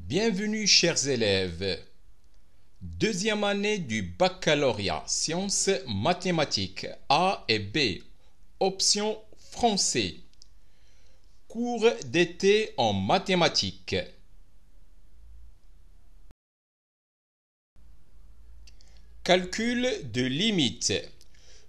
Bienvenue chers élèves. Deuxième année du baccalauréat sciences mathématiques A et B. Option français. Cours d'été en mathématiques. Calcul de limites.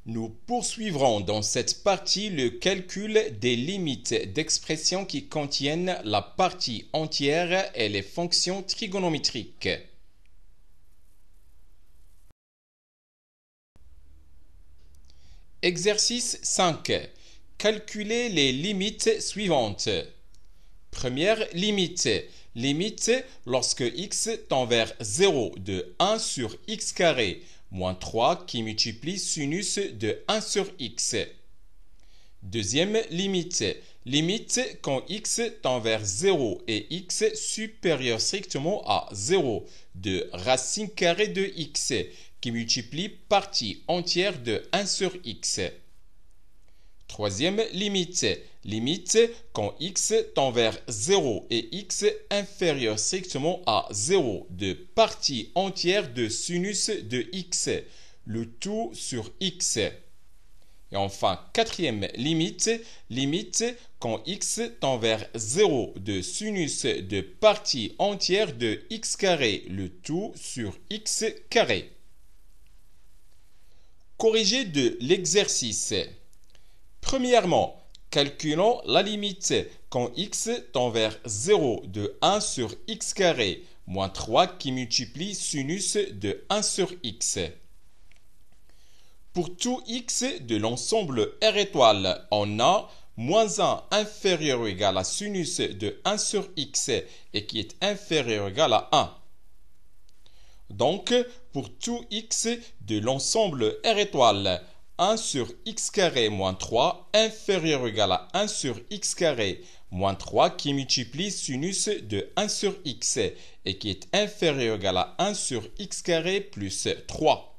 Nous poursuivrons dans cette partie le calcul des limites d'expressions qui contiennent la partie entière et les fonctions trigonométriques. Exercice 5. Calculez les limites suivantes. Première limite. Limite lorsque x tend vers 0 de 1 sur x carré moins 3 qui multiplie sinus de 1 sur x. Deuxième limite. Limite quand x tend vers 0 et x supérieur strictement à 0 de racine carrée de x qui multiplie partie entière de 1 sur x. Troisième limite. Limite quand x tend vers 0 et x inférieur strictement à 0 de partie entière de sinus de x, le tout sur x. Et enfin, quatrième limite. Limite quand x tend vers 0 de sinus de partie entière de x carré, le tout sur x carré. Corrigé de l'exercice. Premièrement, calculons la limite quand x tend vers 0 de 1 sur x carré moins 3 qui multiplie sinus de 1 sur x. Pour tout x de l'ensemble R étoile, on a moins 1 inférieur ou égal à sinus de 1 sur x et qui est inférieur ou égal à 1. Donc, pour tout x de l'ensemble R étoile, 1 sur x carré moins 3 inférieur ou égal à 1 sur x carré moins 3 qui multiplie sinus de 1 sur x et qui est inférieur ou égal à 1 sur x carré plus 3.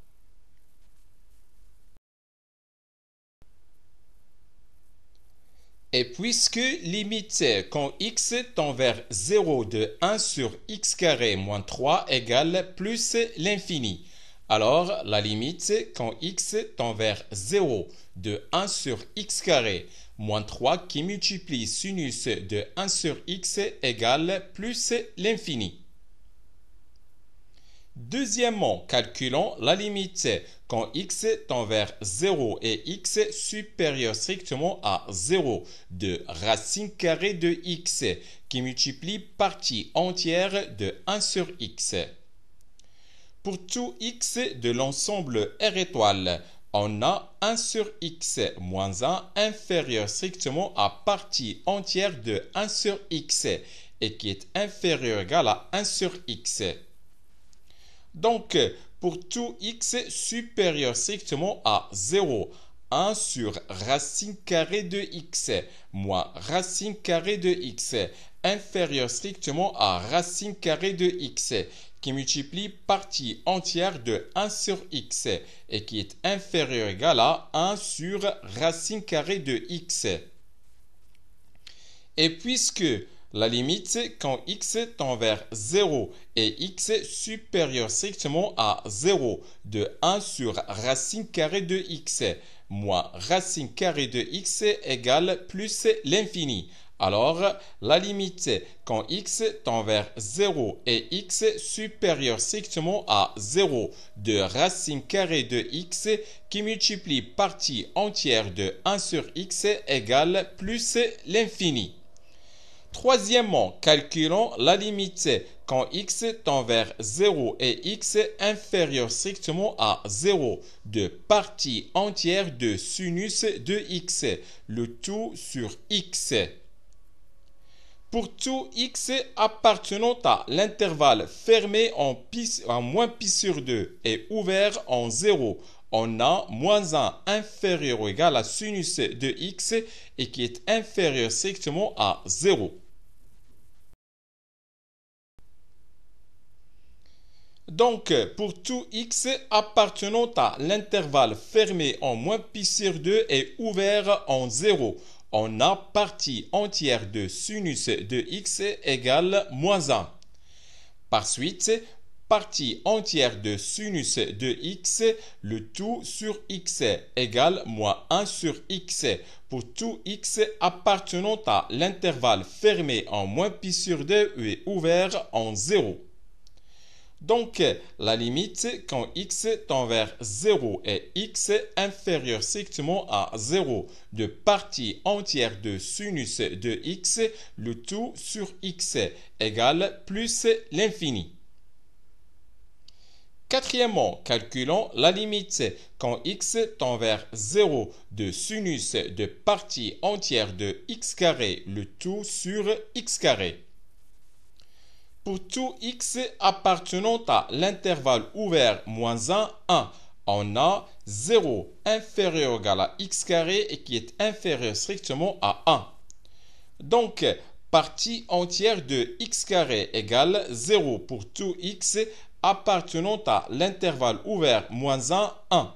Et puisque limite quand x tend vers 0 de 1 sur x carré moins 3 égale plus l'infini, alors la limite quand x tend vers 0 de 1 sur x carré moins 3 qui multiplie sinus de 1 sur x égale plus l'infini. Deuxièmement, calculons la limite quand x tend vers 0 et x supérieur strictement à 0 de racine carrée de x qui multiplie partie entière de 1 sur x. Pour tout x de l'ensemble R étoile, on a 1 sur x moins 1 inférieur strictement à partie entière de 1 sur x et qui est inférieur ou égal à 1 sur x. Donc, pour tout x supérieur strictement à 0, 1 sur racine carrée de x moins racine carrée de x inférieur strictement à racine carrée de x qui multiplie partie entière de 1 sur x et qui est inférieur ou égal à 1 sur racine carrée de x. Et puisque la limite quand x tend vers 0 et x supérieur strictement à 0 de 1 sur racine carrée de x moins racine carrée de x égale plus l'infini. Alors, la limite quand x tend vers 0 et x supérieur strictement à 0 de racine carrée de x qui multiplie partie entière de 1 sur x égale plus l'infini. Troisièmement, calculons la limite quand x tend vers 0 et x inférieur strictement à 0 de partie entière de sinus de x, le tout sur x. Pour tout x appartenant à l'intervalle fermé en moins pi sur 2 et ouvert en 0, on a moins 1 inférieur ou égal à sinus de x et qui est inférieur strictement à 0. Donc, pour tout x appartenant à l'intervalle fermé en moins pi sur 2 et ouvert en 0, on a partie entière de sinus de x égale moins 1. Par suite, partie entière de sinus de x, le tout sur x égale moins 1 sur x pour tout x appartenant à l'intervalle fermé en moins pi sur 2 et ouvert en 0. Donc, la limite quand x tend vers 0 et x inférieur strictement à 0 de partie entière de sinus de x, le tout sur x égale plus l'infini. Quatrièmement, calculons la limite quand x tend vers 0 de sinus de partie entière de x carré, le tout sur x carré. Pour tout x appartenant à l'intervalle ouvert moins 1, 1, on a 0 inférieur ou égal à x carré et qui est inférieur strictement à 1. Donc, partie entière de x carré égale 0 pour tout x appartenant à l'intervalle ouvert moins 1, 1.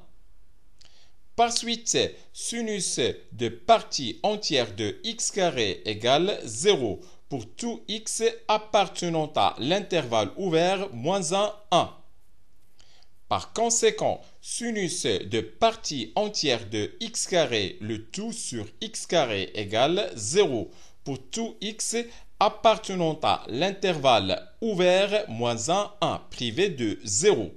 Par suite, sinus de partie entière de x carré égale 0 pour tout x appartenant à l'intervalle ouvert moins 1, 1. Par conséquent, sinus de partie entière de x carré, le tout sur x carré égale 0 pour tout x appartenant à l'intervalle ouvert moins 1, 1 privé de 0.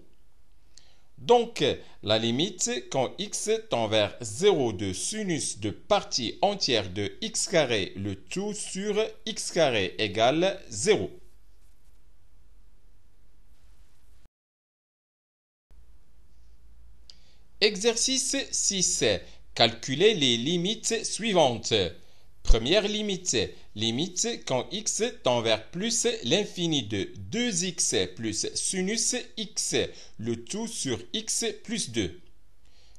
Donc, la limite quand x tend vers 0 de sinus de partie entière de x carré, le tout sur x carré égale 0. Exercice 6. Calculez les limites suivantes. Première limite, limite quand x tend vers plus l'infini de 2x plus sinus x, le tout sur x plus 2.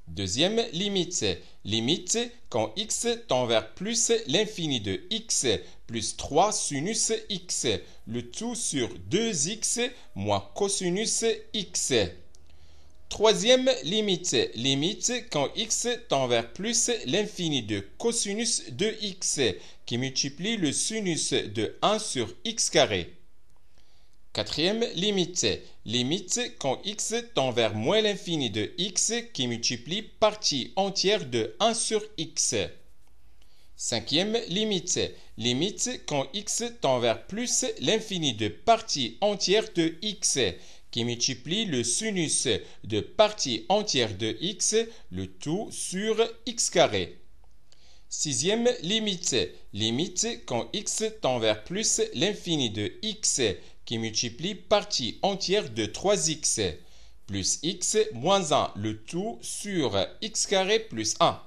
Deuxième limite, limite quand x tend vers plus l'infini de x plus 3 sinus x, le tout sur 2x moins cosinus x. Troisième limite, limite quand x tend vers plus l'infini de cosinus de x qui multiplie le sinus de 1 sur x carré. Quatrième limite, limite quand x tend vers moins l'infini de x qui multiplie partie entière de 1 sur x. Cinquième limite, limite quand x tend vers plus l'infini de partie entière de x qui multiplie le sinus de partie entière de x, le tout sur x carré. Sixième limite, limite quand x tend vers plus l'infini de x qui multiplie partie entière de 3x, plus x moins 1, le tout sur x carré plus 1.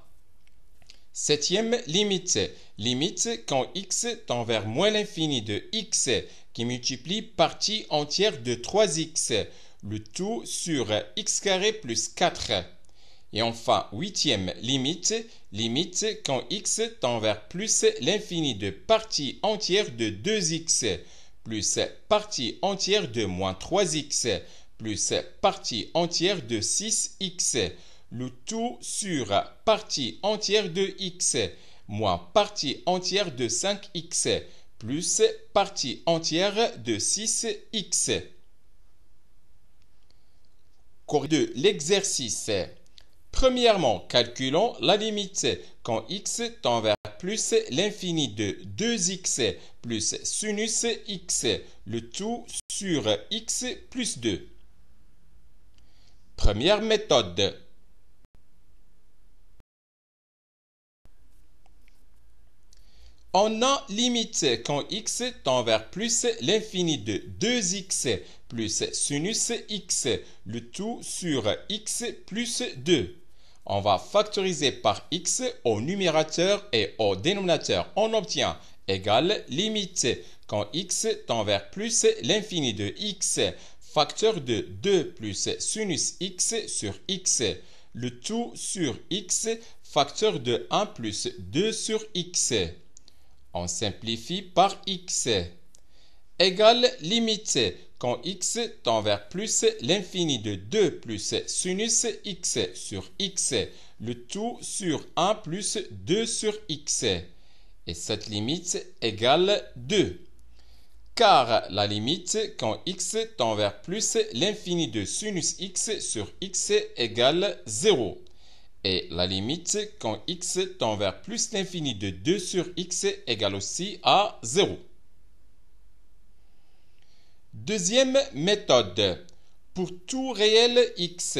Septième limite, limite quand x tend vers moins l'infini de x qui multiplie partie entière de 3x, le tout sur x carré plus 4. Et enfin, huitième limite, limite quand x tend vers plus l'infini de partie entière de 2x, plus partie entière de moins 3x, plus partie entière de 6x, le tout sur partie entière de x, moins partie entière de 5x, plus partie entière de 6x. Cours de l'exercice. Premièrement, calculons la limite quand x tend vers plus l'infini de 2x plus sinus x, le tout sur x plus 2. Première méthode. On a limite quand x tend vers plus l'infini de 2x plus sinus x, le tout sur x plus 2. On va factoriser par x au numérateur et au dénominateur. On obtient égale limite quand x tend vers plus l'infini de x, facteur de 2 plus sinus x sur x, le tout sur x, facteur de 1 plus 2 sur x. On simplifie par x. Égale limite quand x tend vers plus l'infini de 2 plus sinus x sur x, le tout sur 1 plus 2 sur x. Et cette limite égale 2. car la limite quand x tend vers plus l'infini de sinus x sur x égale 0. Et la limite quand x tend vers plus l'infini de 2 sur x égale aussi à 0. Deuxième méthode. Pour tout réel x,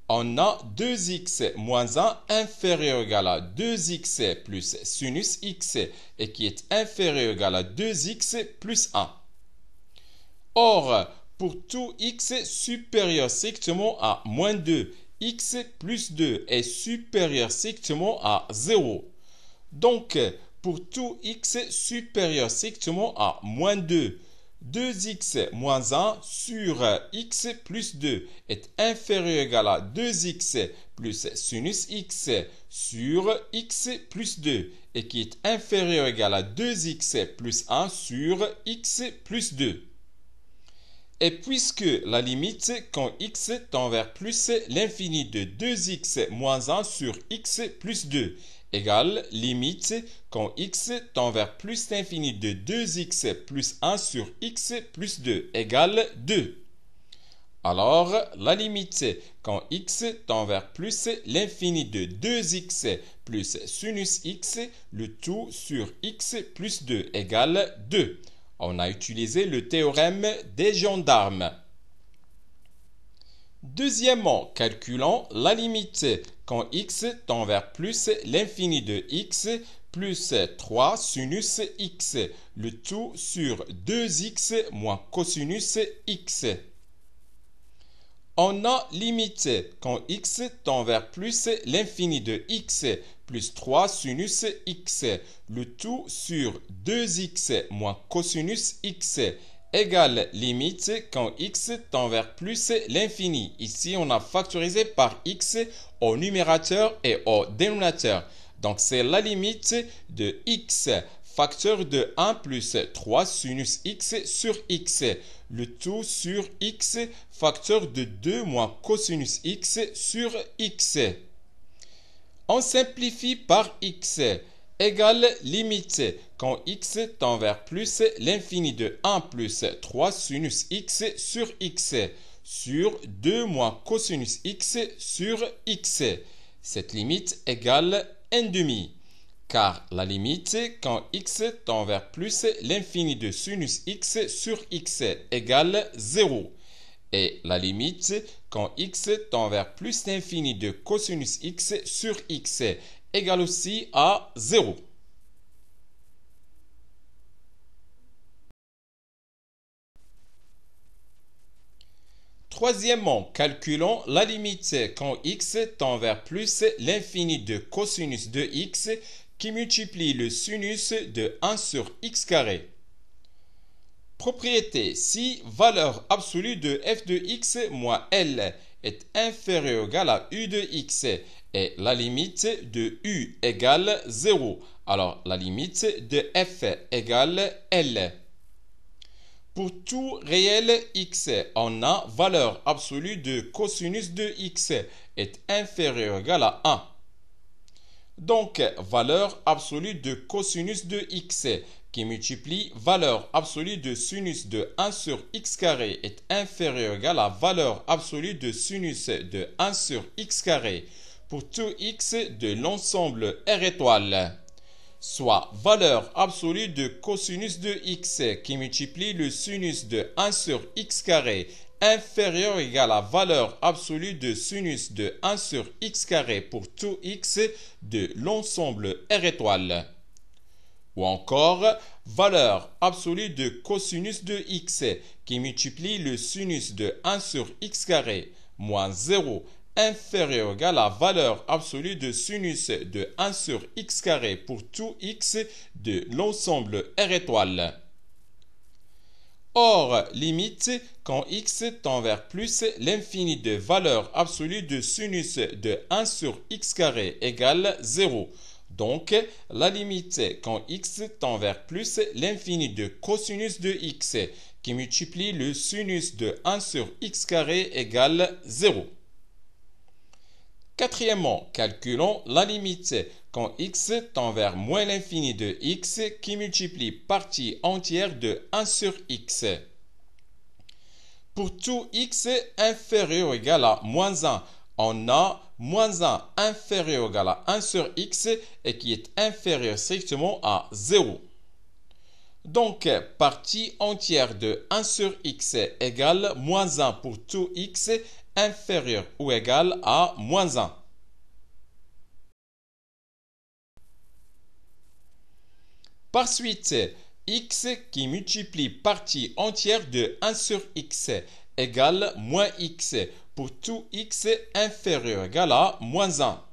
on a 2x moins 1 inférieur ou égal à 2x plus sinus x et qui est inférieur ou égal à 2x plus 1. Or, pour tout x supérieur strictement à moins 2, x plus 2 est supérieur strictement à 0. Donc, pour tout x supérieur strictement à moins 2, 2x moins 1 sur x plus 2 est inférieur ou égal à 2x plus sinus x sur x plus 2 et qui est inférieur ou égal à 2x plus 1 sur x plus 2. Et puisque la limite quand x tend vers plus l'infini de 2x moins 1 sur x plus 2 égale limite quand x tend vers plus l'infini de 2x plus 1 sur x plus 2 égale 2. Alors, la limite quand x tend vers plus l'infini de 2x plus sinus x, le tout sur x plus 2 égale 2. On a utilisé le théorème des gendarmes. Deuxièmement, calculons la limite quand x tend vers plus l'infini de x plus 3 sinus x, le tout sur 2x moins cosinus x. On a limite quand x tend vers plus l'infini de x plus 3 sinus x, le tout sur 2x moins cosinus x, égale limite quand x tend vers plus l'infini. Ici, on a factorisé par x au numérateur et au dénominateur. Donc, c'est la limite de x facteur de 1 plus 3 sinus x sur x, le tout sur x facteur de 2 moins cosinus x sur x. On simplifie par x égale limite quand x tend vers plus l'infini de 1 plus 3 sinus x sur x sur 2 moins cosinus x sur x. Cette limite égale 1/2. Car la limite quand x tend vers plus l'infini de sinus x sur x égale 0. Et la limite quand x tend vers plus l'infini de cosinus x sur x égale aussi à 0. Troisièmement, calculons la limite quand x tend vers plus l'infini de cosinus de x qui multiplie le sinus de 1 sur x carré. Propriété, si valeur absolue de f de x moins L est inférieure ou égale à u de x et la limite de u égale 0, alors la limite de f égale L. Pour tout réel x, on a valeur absolue de cosinus de x est inférieure ou égale à 1. Donc, valeur absolue de cosinus de x qui multiplie valeur absolue de sinus de 1 sur x carré est inférieure ou égale à valeur absolue de sinus de 1 sur x carré pour tout x de l'ensemble R étoile. Soit valeur absolue de cosinus de x qui multiplie le sinus de 1 sur x carré inférieur ou égal à valeur absolue de sinus de 1 sur x carré pour tout x de l'ensemble R étoile. Ou encore, valeur absolue de cosinus de x qui multiplie le sinus de 1 sur x carré moins 0 inférieur ou égal à valeur absolue de sinus de 1 sur x carré pour tout x de l'ensemble R étoile. Or, limite quand x tend vers plus l'infini de valeur absolue de sinus de 1 sur x carré égale 0. Donc, la limite quand x tend vers plus l'infini de cosinus de x qui multiplie le sinus de 1 sur x carré égale 0. Quatrièmement, calculons la limite quand x tend vers moins l'infini de x qui multiplie partie entière de 1 sur x. Pour tout x inférieur ou égal à moins 1, on a moins 1 inférieur ou égal à 1 sur x et qui est inférieur strictement à 0. Donc, partie entière de 1 sur x égale moins 1 pour tout x inférieur ou égal à moins 1. Par suite, x qui multiplie partie entière de 1 sur x égale moins x pour tout x inférieur ou égal à moins 1.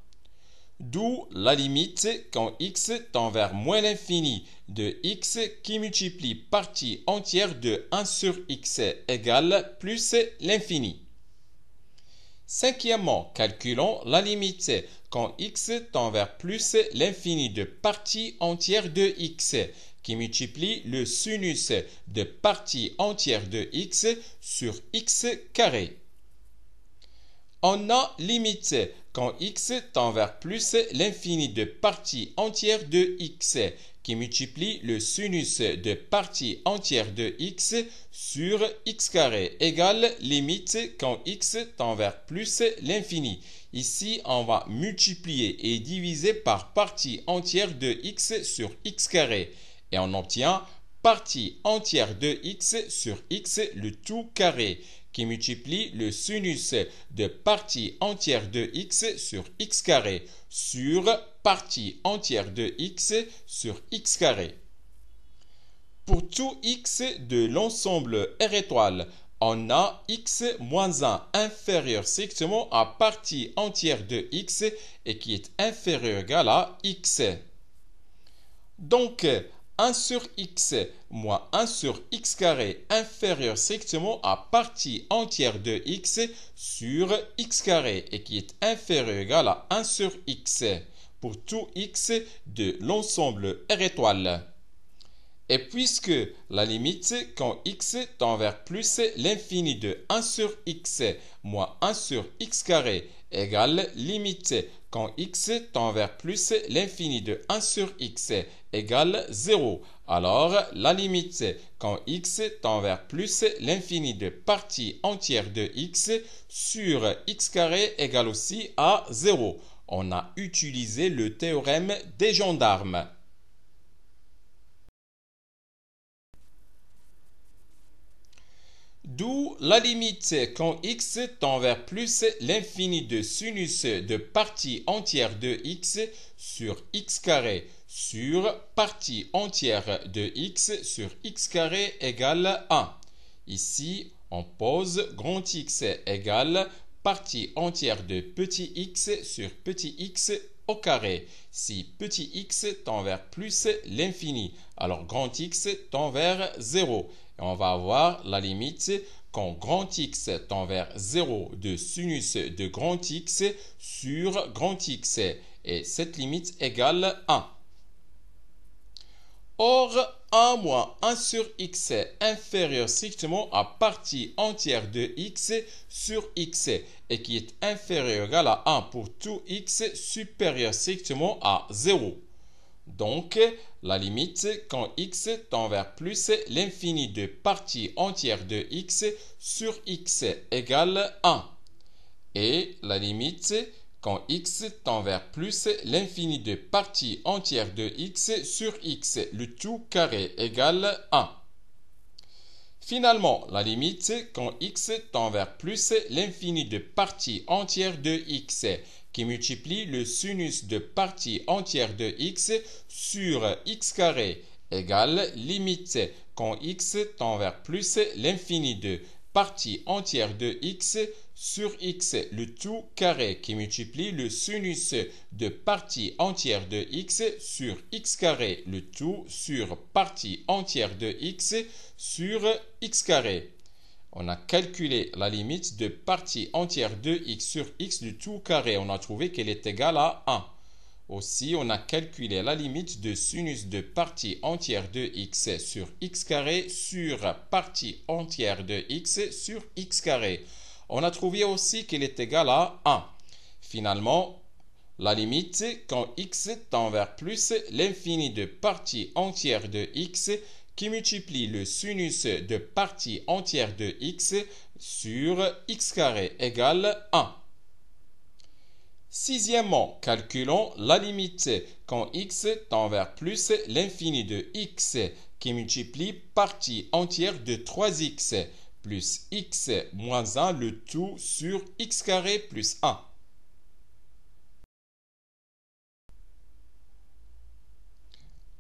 D'où la limite quand x tend vers moins l'infini de x qui multiplie partie entière de 1 sur x égale plus l'infini. Cinquièmement, calculons la limite quand x tend vers plus l'infini de partie entière de x qui multiplie le sinus de partie entière de x sur x carré. On a limite quand x tend vers plus l'infini de partie entière de x qui multiplie le sinus de partie entière de x sur x carré égale limite quand x tend vers plus l'infini. Ici, on va multiplier et diviser par partie entière de x sur x carré et on obtient partie entière de x sur x le tout carré qui multiplie le sinus de partie entière de x sur x carré sur partie entière de x sur x carré. Pour tout x de l'ensemble R étoile, on a x moins 1 inférieur strictement à partie entière de x et qui est inférieur ou égal à x. Donc, 1 sur x moins 1 sur x carré inférieur strictement à partie entière de x sur x carré et qui est inférieur ou égal à 1 sur x pour tout x de l'ensemble R étoile. Et puisque la limite quand x tend vers plus l'infini de 1 sur x moins 1 sur x carré égale limite quand x tend vers plus l'infini de 1 sur x égale 0. Alors, la limite quand x tend vers plus l'infini de partie entière de x sur x carré égale aussi à 0. On a utilisé le théorème des gendarmes. D'où la limite quand x tend vers plus l'infini de sinus de partie entière de x sur x carré sur partie entière de x sur x carré égale 1. Ici, on pose grand X égale partie entière de petit x sur petit x au carré. Si petit x tend vers plus l'infini, alors grand X tend vers 0. Et on va avoir la limite quand grand X tend vers 0 de sinus de grand X sur grand X. Et cette limite égale 1. Or, 1 moins 1 sur x inférieur strictement à partie entière de x sur x et qui est inférieur ou égal à 1 pour tout x supérieur strictement à 0. Donc, la limite quand x tend vers plus l'infini de partie entière de x sur x égale 1. Et la limite quand x tend vers plus l'infini de partie entière de x sur x, le tout carré égale 1. Finalement, la limite quand x tend vers plus l'infini de partie entière de x qui multiplie le sinus de partie entière de x sur x carré égale limite quand x tend vers plus l'infini de partie entière de x sur x, le tout carré qui multiplie le sinus de partie entière de x sur x carré, le tout sur partie entière de x sur x carré. On a calculé la limite de partie entière de x sur x, le tout carré. On a trouvé qu'elle est égale à 1. Aussi, on a calculé la limite de sinus de partie entière de x sur x carré sur partie entière de x sur x carré. On a trouvé aussi qu'elle est égale à 1. Finalement, la limite quand x tend vers plus l'infini de partie entière de x qui multiplie le sinus de partie entière de x sur x carré égale 1. Sixièmement, calculons la limite quand x tend vers plus l'infini de x qui multiplie partie entière de 3x plus x moins 1 le tout sur x carré plus 1.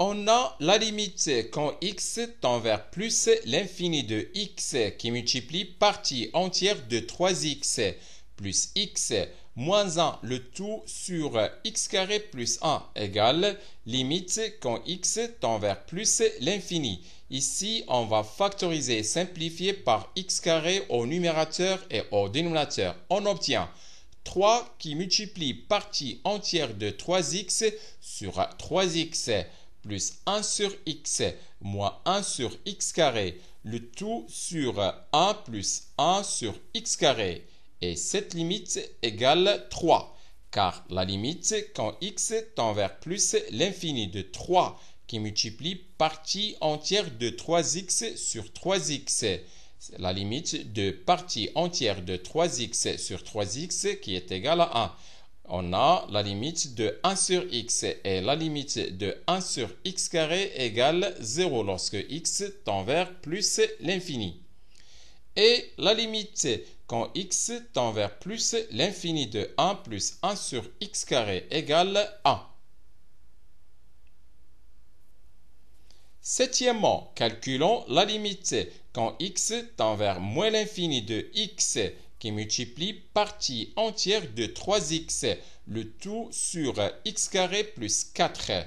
On a la limite quand x tend vers plus l'infini de x qui multiplie partie entière de 3x plus x moins 1 le tout sur x carré plus 1 égale limite quand x tend vers plus l'infini. Ici, on va factoriser et simplifier par x carré au numérateur et au dénominateur. On obtient 3 qui multiplie partie entière de 3x sur 3x plus 1 sur x moins 1 sur x carré, le tout sur 1 plus 1 sur x carré. Et cette limite égale 3, car la limite quand x tend vers plus l'infini de 3 qui multiplie partie entière de 3x sur 3x. La limite de partie entière de 3x sur 3x qui est égale à 1. On a la limite de 1 sur x et la limite de 1 sur x carré égale 0 lorsque x tend vers plus l'infini. Et la limite quand x tend vers plus l'infini de 1 plus 1 sur x carré égale 1. Septièmement, calculons la limite quand x tend vers moins l'infini de x qui multiplie partie entière de 3x, le tout sur x carré plus 4.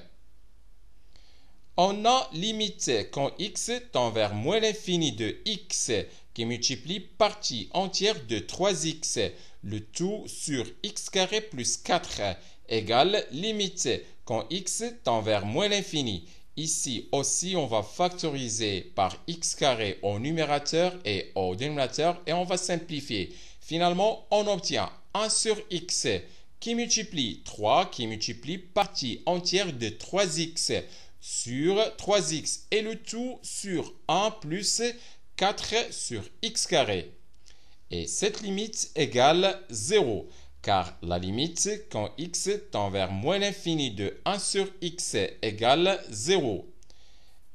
On a limite quand x tend vers moins l'infini de x qui multiplie partie entière de 3x, le tout sur x carré plus 4 égale limite quand x tend vers moins l'infini. Ici aussi, on va factoriser par x carré au numérateur et au dénominateur et on va simplifier. Finalement, on obtient 1 sur x qui multiplie 3 qui multiplie partie entière de 3x sur 3x et le tout sur 1 plus 4 sur x carré. Et cette limite égale 0. Car la limite quand x tend vers moins l'infini de 1 sur x égale 0.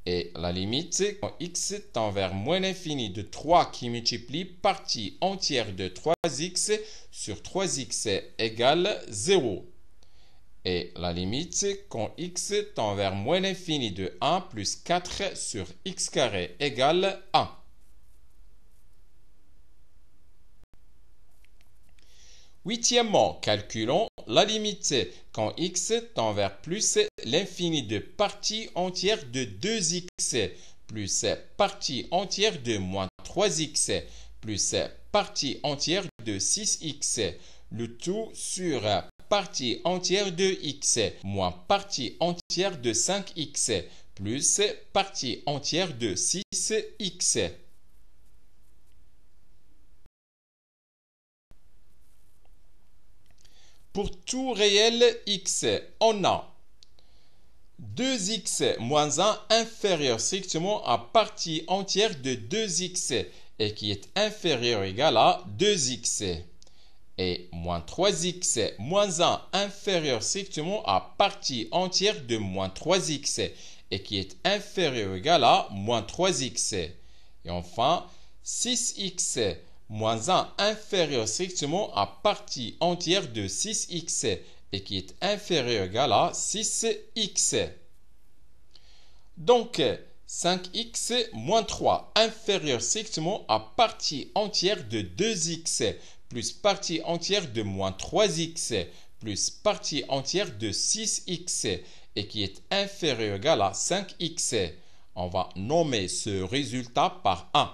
Et la limite quand x tend vers moins l'infini de 3 qui multiplie partie entière de 3x sur 3x égale 0. Et la limite quand x tend vers moins l'infini de 1 plus 4 sur x carré égale 1. Huitièmement, calculons la limite quand x tend vers plus l'infini de partie entière de 2x plus partie entière de moins 3x plus partie entière de 6x, le tout sur partie entière de x moins partie entière de 5x plus partie entière de 6x. Pour tout réel x, on a 2x moins 1 inférieur strictement à partie entière de 2x et qui est inférieur ou égal à 2x. Et moins 3x moins 1 inférieur strictement à partie entière de moins 3x et qui est inférieur ou égal à moins 3x. Et enfin, 6x moins 1 inférieur strictement à partie entière de 6x et qui est inférieur ou égal à 6x. Donc, 5x moins 3 inférieur strictement à partie entière de 2x plus partie entière de moins 3x plus partie entière de 6x et qui est inférieur ou égal à 5x. On va nommer ce résultat par 1.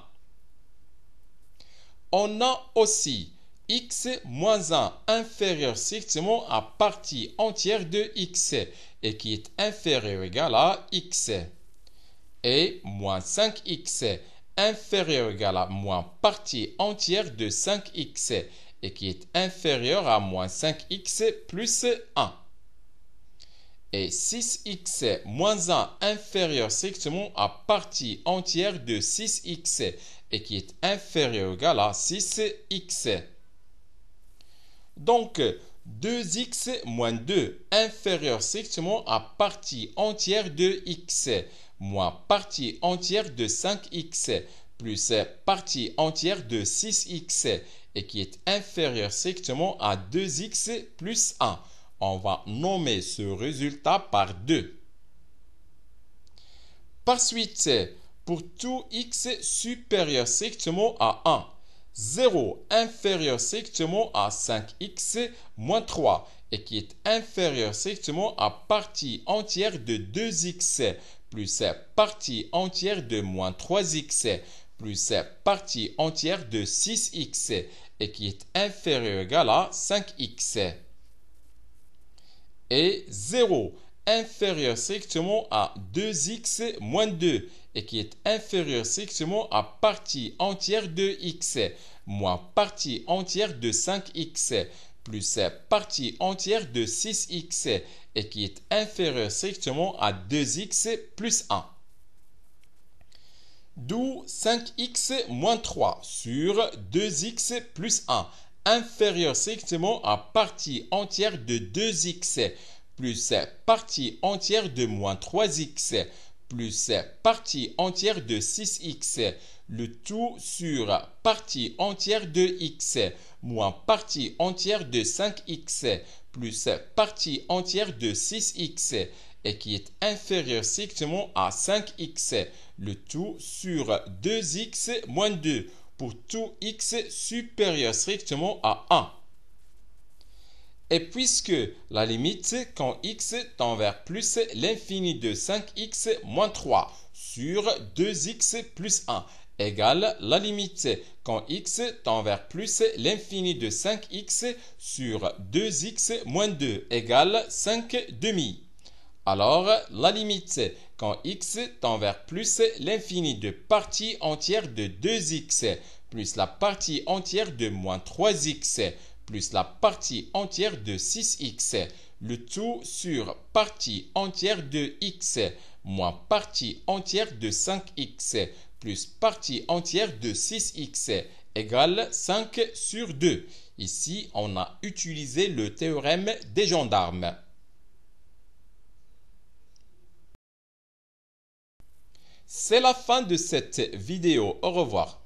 On a aussi x moins 1 inférieur strictement à partie entière de x et qui est inférieur ou égal à x. Et moins 5x inférieur ou égal à moins partie entière de 5x et qui est inférieur à moins 5x plus 1. Et 6x moins 1 inférieur strictement à partie entière de 6x et qui est inférieur ou égal à 6x. Donc, 2x moins 2 inférieur strictement à partie entière de x moins partie entière de 5x plus partie entière de 6x et qui est inférieur strictement à 2x plus 1. On va nommer ce résultat par 2. Par suite, pour tout x supérieur strictement à 1, 0 inférieur strictement à 5x moins 3 et qui est inférieur strictement à partie entière de 2x plus partie entière de moins 3x plus partie entière de 6x et qui est inférieur ou égal à 5x. Et 0 inférieur strictement à 2x moins 2 et qui est inférieur strictement à partie entière de x moins partie entière de 5x plus partie entière de 6x et qui est inférieur strictement à 2x plus 1. D'où 5x moins 3 sur 2x plus 1 inférieur strictement à partie entière de 2x plus partie entière de moins 3x plus partie entière de 6x, le tout sur partie entière de x moins partie entière de 5x plus partie entière de 6x et qui est inférieur strictement à 5x, le tout sur 2x moins 2 pour tout x supérieur strictement à 1. Et puisque la limite quand x tend vers plus l'infini de 5x moins 3 sur 2x plus 1 égale la limite quand x tend vers plus l'infini de 5x sur 2x moins 2 égale 5 demi. Alors, la limite quand x tend vers plus l'infini de partie entière de 2x plus la partie entière de moins 3x plus la partie entière de 6x, le tout sur partie entière de x moins partie entière de 5x plus partie entière de 6x égale 5 sur 2. Ici, on a utilisé le théorème des gendarmes. C'est la fin de cette vidéo. Au revoir.